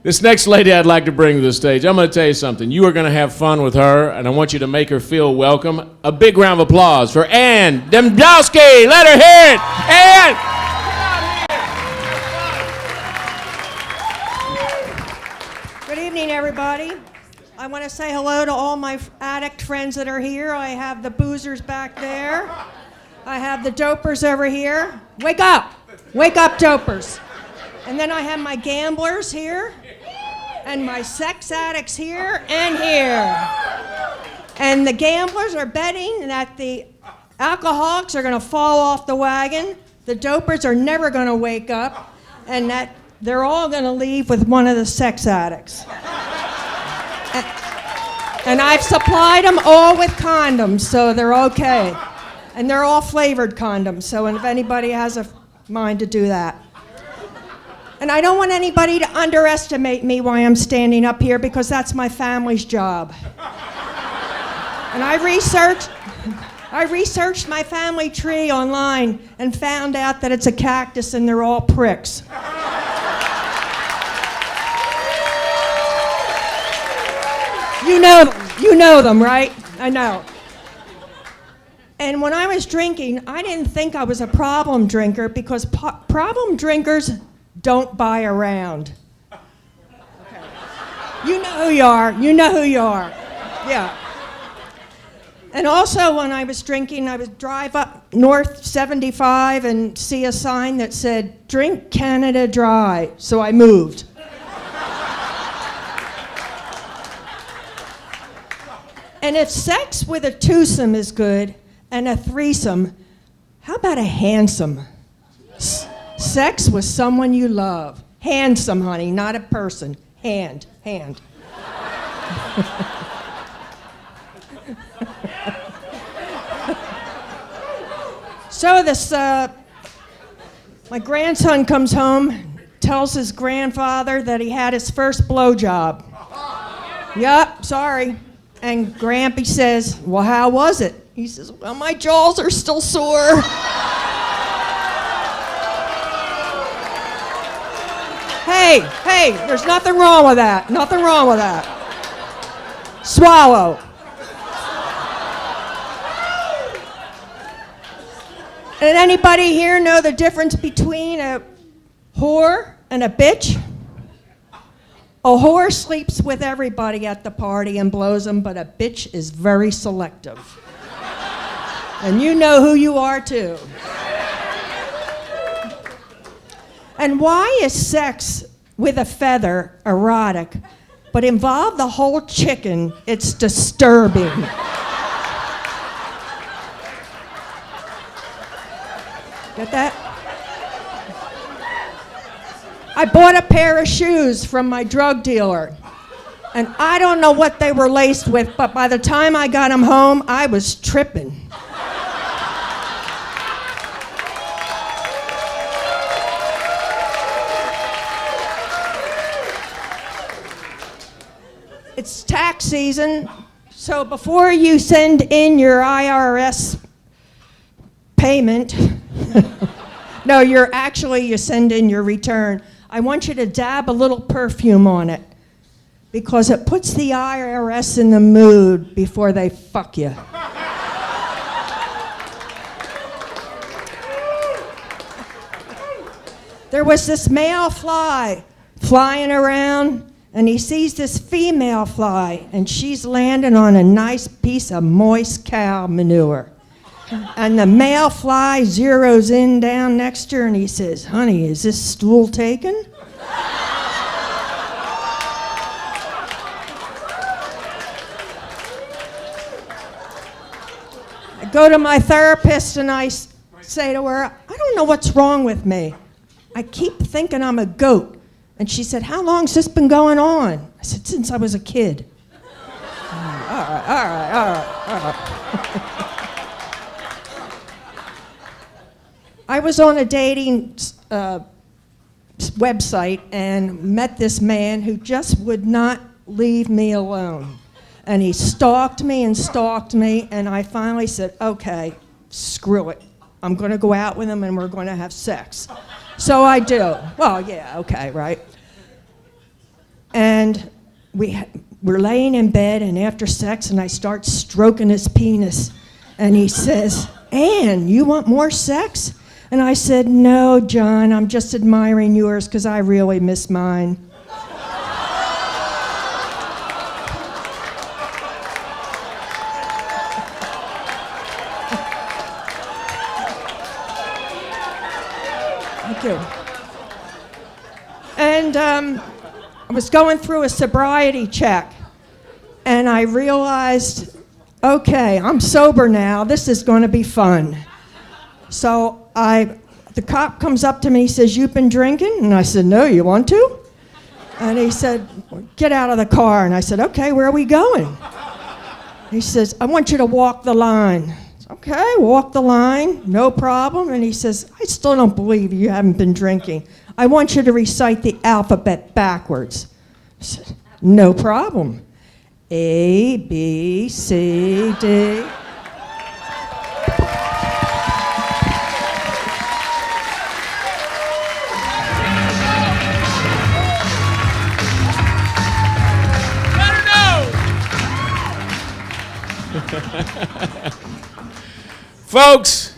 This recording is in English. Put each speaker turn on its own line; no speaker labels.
This next lady I'd like to bring to the stage, I'm going to tell you something. You are going to have fun with her, and I want you to make her feel welcome. A big round of applause for Ann Dmuchowski. Let her hear it. Ann!
Good evening, everybody. I want to say hello to all my addict friends that are here. I have the boozers back there. I have the dopers over here. Wake up! Wake up, dopers. And then I have my gamblers here, and my sex addicts here and here. And the gamblers are betting that the alcoholics are going to fall off the wagon, the dopers are never going to wake up, and that they're all going to leave with one of the sex addicts. And I've supplied them all with condoms, so they're okay. And they're all flavored condoms, so if anybody has a mind to do that. And I don't want anybody to underestimate me while I'm standing up here, because that's my family's job. And I researched my family tree online and found out that it's a cactus and they're all pricks. You know them, right? I know. And when I was drinking, I didn't think I was a problem drinker, because problem drinkers don't buy around. Okay. You know who you are. You know who you are. Yeah. And also, when I was drinking, I would drive up North 75 and see a sign that said, "Drink Canada Dry." So I moved. And if sex with a twosome is good and a threesome, how about a handsome? Sex with someone you love. Handsome, honey, not a person. Hand. So this, my grandson comes home, tells his grandfather that he had his first blowjob. Yup, sorry. And Grampy says, "Well, how was it?" He says, "Well, my jaws are still sore." Hey, there's nothing wrong with that. Nothing wrong with that. Swallow. And anybody here know the difference between a whore and a bitch? A whore sleeps with everybody at the party and blows them, but a bitch is very selective. And you know who you are too. And why is sex with a feather erotic, but involve the whole chicken? It's disturbing. Get that? I bought a pair of shoes from my drug dealer, and I don't know what they were laced with, but by the time I got them home, I was tripping. It's tax season, so before you send in your IRS payment, no, you send in your return, I want you to dab a little perfume on it, because it puts the IRS in the mood before they fuck you. There was this male fly flying around, and he sees this female fly, and she's landing on a nice piece of moist cow manure. And the male fly zeroes in down next to her, and he says, "Honey, is this stool taken?" I go to my therapist and I say to her, "I don't know what's wrong with me. I keep thinking I'm a goat." And she said, "How long's this been going on?" I said, "Since I was a kid." All right. I was on a dating website and met this man who just would not leave me alone. And he stalked me, and I finally said, "Okay, screw it. I'm going to go out with him and we're going to have sex." So I do. Well, yeah, okay, right. And we're laying in bed, and after sex, and I start stroking his penis. And he says, Ann, you want more sex? And I said, no, John, I'm just admiring yours because I really miss mine. Thank you. And I was going through a sobriety check, and I realized, okay, I'm sober now. This is going to be fun. So the cop comes up to me, he says, you've been drinking? And I said, no, you want to? And he said, get out of the car. And I said, okay, where are we going? He says, I want you to walk the line. Okay, walk the line, no problem. And he says, I still don't believe you haven't been drinking. I want you to recite the alphabet backwards. I said, no problem. A, B, C, D.
Folks,